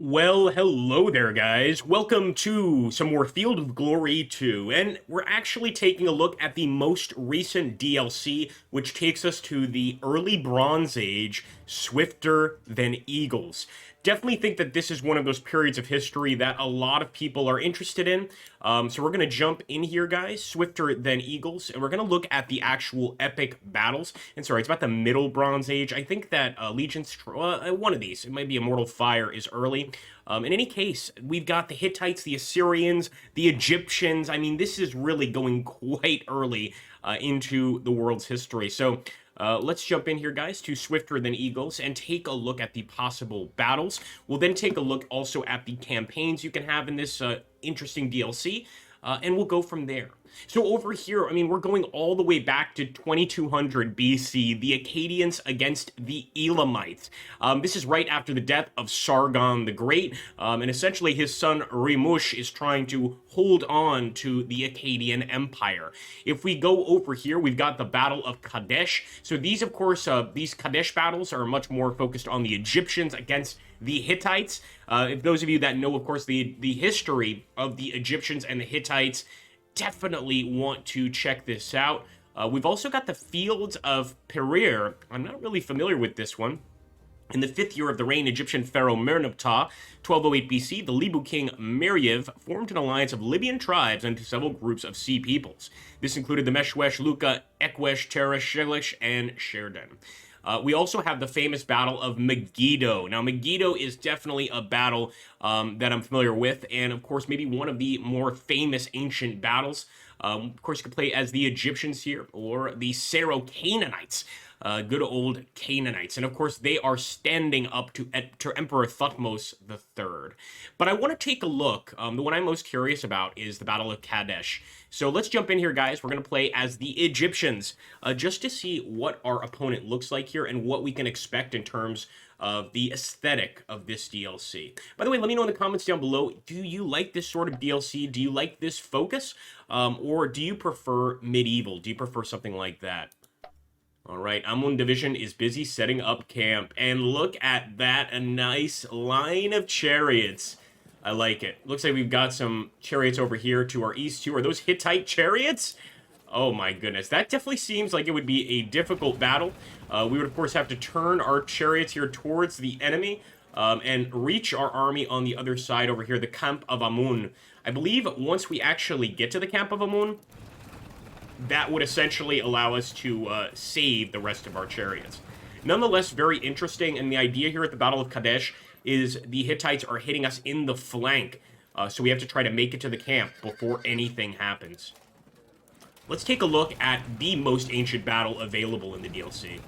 Well, hello there, guys. Welcome to some more Field of Glory 2, and we're actually taking a look at the most recent DLC, which takes us to the early Bronze Age, Swifter Than Eagles. Definitely think that this is one of those periods of history that a lot of people are interested in. So we're going to jump in here, guys, Swifter Than Eagles, and we're going to look at the actual epic battles. And sorry, it's about the middle Bronze Age. I think that Legion's, one of these, it might be Immortal Fire, is early. In any case, we've got the Hittites, the Assyrians, the Egyptians. I mean, this is really going quite early into the world's history. So let's jump in here, guys, to Swifter Than Eagles and take a look at the possible battles. We'll then take a look also at the campaigns you can have in this interesting DLC, and we'll go from there. So over here, I mean, we're going all the way back to 2200 BC, the Akkadians against the Elamites. This is right after the death of Sargon the Great, and essentially his son Rimush is trying to hold on to the Akkadian Empire. If we go over here, we've got the Battle of Kadesh. So these, of course, these Kadesh battles are much more focused on the Egyptians against the Hittites. If those of you that know, of course, the history of the Egyptians and the Hittites, definitely want to check this out. We've also got the Fields of Pereir. I'm not really familiar with this one. In the 5th year of the reign, Egyptian pharaoh Merneptah, 1208 BC, the Libu king Meriev formed an alliance of Libyan tribes into several groups of sea peoples. This included the Meshwesh, Luka, Ekwesh, Teresh, Shelish, and Sherden. We also have the famous Battle of Megiddo. Now, Megiddo is definitely a battle that I'm familiar with, and of course, maybe one of the more famous ancient battles. Of course, you could play as the Egyptians here, or the Syro-Canaanites. Good old Canaanites. And of course, they are standing up to Emperor Thutmose III. But I want to take a look. The one I'm most curious about is the Battle of Kadesh. So let's jump in here, guys. We're going to play as the Egyptians, just to see what our opponent looks like here and what we can expect in terms of the aesthetic of this DLC. By the way, let me know in the comments down below, do you like this sort of DLC? Do you like this focus? Or do you prefer medieval? Do you prefer something like that? All right, Amun Division is busy setting up camp. And look at that, a nice line of chariots. I like it. Looks like we've got some chariots over here to our east, too. Are those Hittite chariots? Oh, my goodness. That definitely seems like it would be a difficult battle. We would, of course, have to turn our chariots here towards the enemy and reach our army on the other side over here, the Camp of Amun. I believe once we actually get to the Camp of Amun, that would essentially allow us to save the rest of our chariots. Nonetheless, very interesting, and the idea here at the Battle of Kadesh is the Hittites are hitting us in the flank, so we have to try to make it to the camp before anything happens. Let's take a look at the most ancient battle available in the DLC.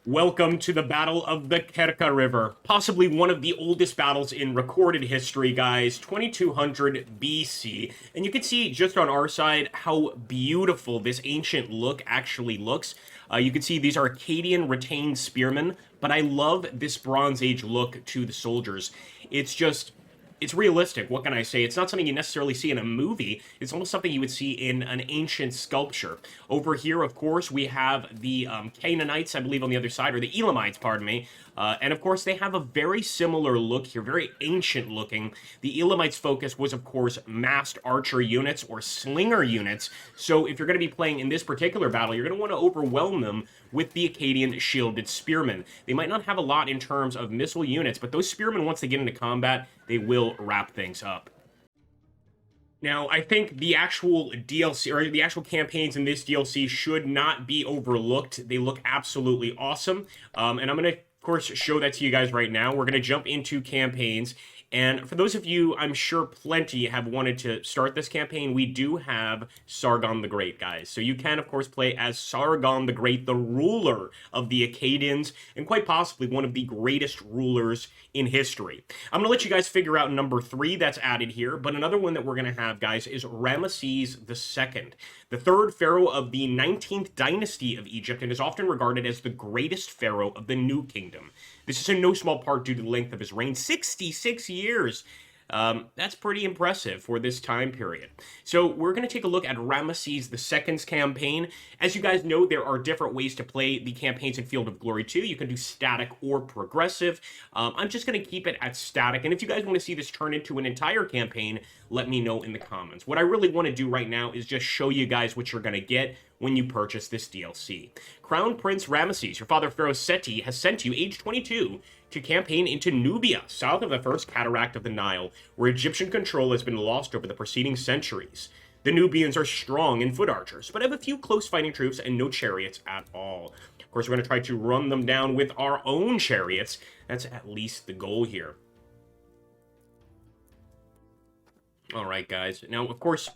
Welcome to the Battle of the Kerka River, possibly one of the oldest battles in recorded history, guys, 2200 BC. And you can see just on our side how beautiful this ancient look actually looks. You can see these are Akkadian retained spearmen, but I love this Bronze Age look to the soldiers. It's realistic. What can I say? It's not something you necessarily see in a movie. It's almost something you would see in an ancient sculpture. Over here, of course, we have the Canaanites, I believe, on the other side, or the Elamites, pardon me. And of course, they have a very similar look here, very ancient looking. The Elamites' focus was, of course, massed archer units or slinger units. So if you're going to be playing in this particular battle, you're going to want to overwhelm them with the Akkadian shielded spearmen. They might not have a lot in terms of missile units, but those spearmen, once they get into combat, they will wrap things up. Now, I think the actual DLC, or the actual campaigns in this DLC should not be overlooked. They look absolutely awesome. And I'm going to, of course, show that to you guys right now. We're going to jump into campaigns. And for those of you, I'm sure plenty have wanted to start this campaign, we do have Sargon the Great, guys. So you can, of course, play as Sargon the Great, the ruler of the Akkadians, and quite possibly one of the greatest rulers in history. I'm going to let you guys figure out number 3 that's added here, but another one that we're going to have, guys, is Ramesses II, the 3rd pharaoh of the 19th dynasty of Egypt, and is often regarded as the greatest pharaoh of the New Kingdom. This is in no small part due to the length of his reign, 66 years. That's pretty impressive for this time period. So we're going to take a look at Ramesses II's campaign. As you guys know, there are different ways to play the campaigns in Field of Glory 2. You can do static or progressive. I'm just going to keep it at static, and if you guys want to see this turn into an entire campaign, let me know in the comments. What I really want to do right now is just show you guys what you're going to get when you purchase this DLC. Crown Prince Ramesses, your father Pharaoh Seti, has sent you, age 22, to campaign into Nubia, south of the first cataract of the Nile, where Egyptian control has been lost over the preceding centuries. The Nubians are strong in foot archers, but have a few close fighting troops and no chariots at all. Of course, we're going to try to run them down with our own chariots. That's at least the goal here. All right, guys. Now, of course,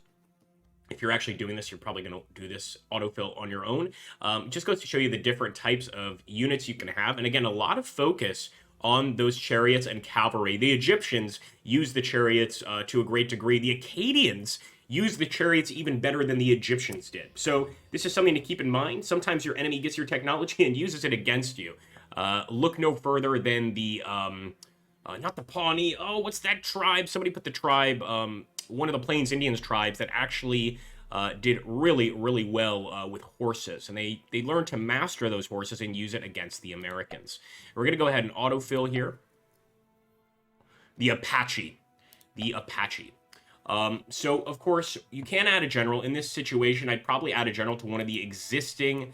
if you're actually doing this, you're probably going to do this autofill on your own. Just goes to show you the different types of units you can have. And again, a lot of focus on those chariots and cavalry. The Egyptians use the chariots to a great degree. The Akkadians use the chariots even better than the Egyptians did. So this is something to keep in mind. Sometimes your enemy gets your technology and uses it against you. Look no further than the, not the Pawnee, oh, what's that tribe? Somebody put the tribe, one of the Plains Indians tribes that actually did really, really well with horses. And they learned to master those horses and use it against the Americans. We're going to go ahead and autofill here. The Apache. The Apache. So, of course, you can add a general. In this situation, I'd probably add a general to one of the existing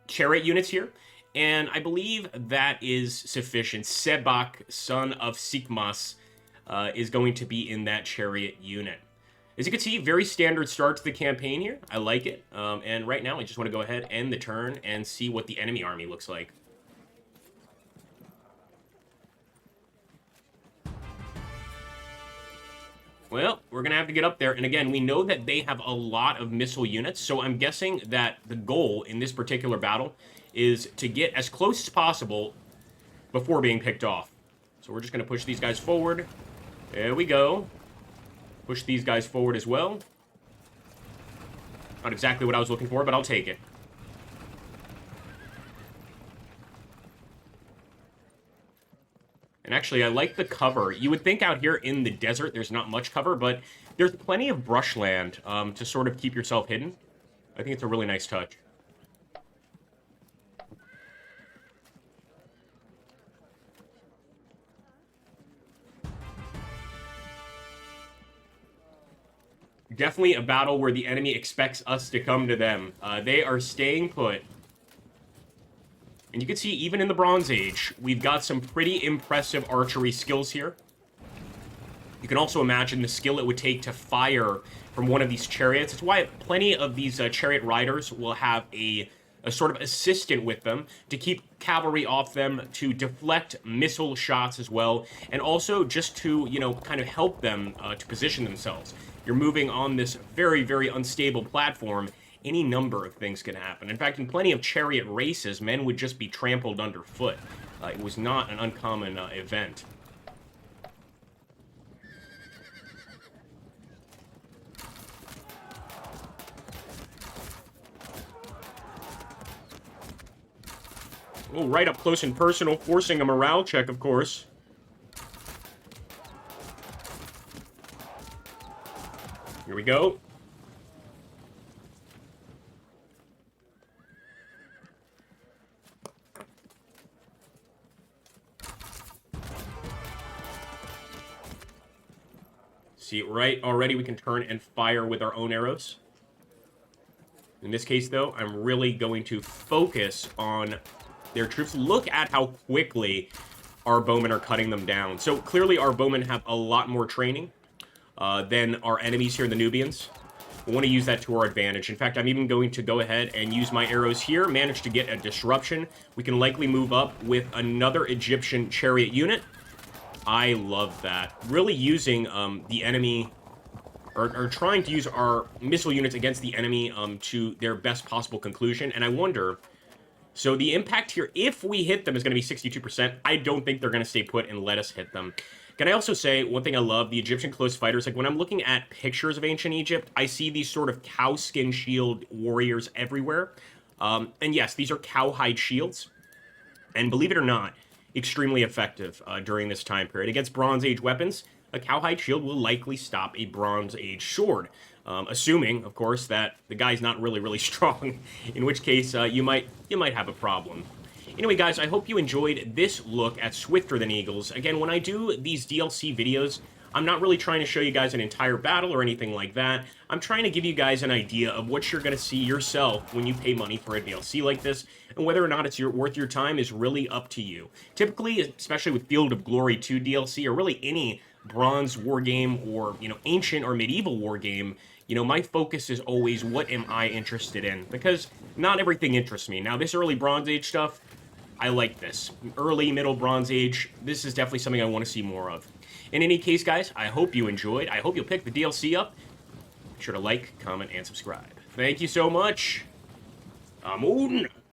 chariot units here. And I believe that is sufficient. Sebak, son of Sikmas, is going to be in that chariot unit. As you can see, very standard start to the campaign here. I like it. And right now, I just want to go ahead, end the turn, and see what the enemy army looks like. Well, we're going to have to get up there. And again, we know that they have a lot of missile units. So I'm guessing that the goal in this particular battle is to get as close as possible before being picked off. So we're just going to push these guys forward. There we go. Push these guys forward as well. Not exactly what I was looking for, but I'll take it. And actually, I like the cover. You would think out here in the desert there's not much cover, but there's plenty of brushland to sort of keep yourself hidden. I think it's a really nice touch. Definitely a battle where the enemy expects us to come to them. They are staying put. And you can see, even in the Bronze Age, we've got some pretty impressive archery skills here. You can also imagine the skill it would take to fire from one of these chariots. It's why plenty of these chariot riders will have a sort of assistant with them to keep cavalry off them, to deflect missile shots as well, and also just to, you know, kind of help them to position themselves. You're moving on this very, very unstable platform. Any number of things can happen. In fact, in plenty of chariot races, men would just be trampled underfoot. It was not an uncommon event. Oh, right up close and personal, forcing a morale check, of course. Here we go. See, right already we can turn and fire with our own arrows. In this case, though, I'm really going to focus on their troops. Look at how quickly our bowmen are cutting them down. So clearly our bowmen have a lot more training than our enemies here, the Nubians. We want to use that to our advantage. In fact, I'm even going to go ahead and use my arrows here, manage to get a disruption. We can likely move up with another Egyptian chariot unit. I love that. Really using the enemy, or trying to use our missile units against the enemy to their best possible conclusion. And I wonder, so the impact here, if we hit them, is going to be 62%. I don't think they're going to stay put and let us hit them. Can I also say, one thing I love, the Egyptian close fighters, like when I'm looking at pictures of ancient Egypt, I see these sort of cow skin shield warriors everywhere. And yes, these are cowhide shields. And believe it or not, extremely effective during this time period. Against Bronze Age weapons, a cowhide shield will likely stop a Bronze Age sword. Assuming, of course, that the guy's not really strong, in which case you might have a problem. Anyway, guys, I hope you enjoyed this look at Swifter Than Eagles. Again, when I do these DLC videos, I'm not really trying to show you guys an entire battle or anything like that. I'm trying to give you guys an idea of what you're going to see yourself when you pay money for a DLC like this, and whether or not it's worth your time is really up to you. Typically, especially with Field of Glory 2 DLC, or really any Bronze war game or, Ancient or Medieval war game, my focus is always what am I interested in, because not everything interests me. Now, this early Bronze Age stuff, I like this. Early, middle Bronze Age, this is definitely something I want to see more of. In any case, guys, I hope you enjoyed. I hope you'll pick the DLC up. Be sure to like, comment, and subscribe. Thank you so much. I'm Odin.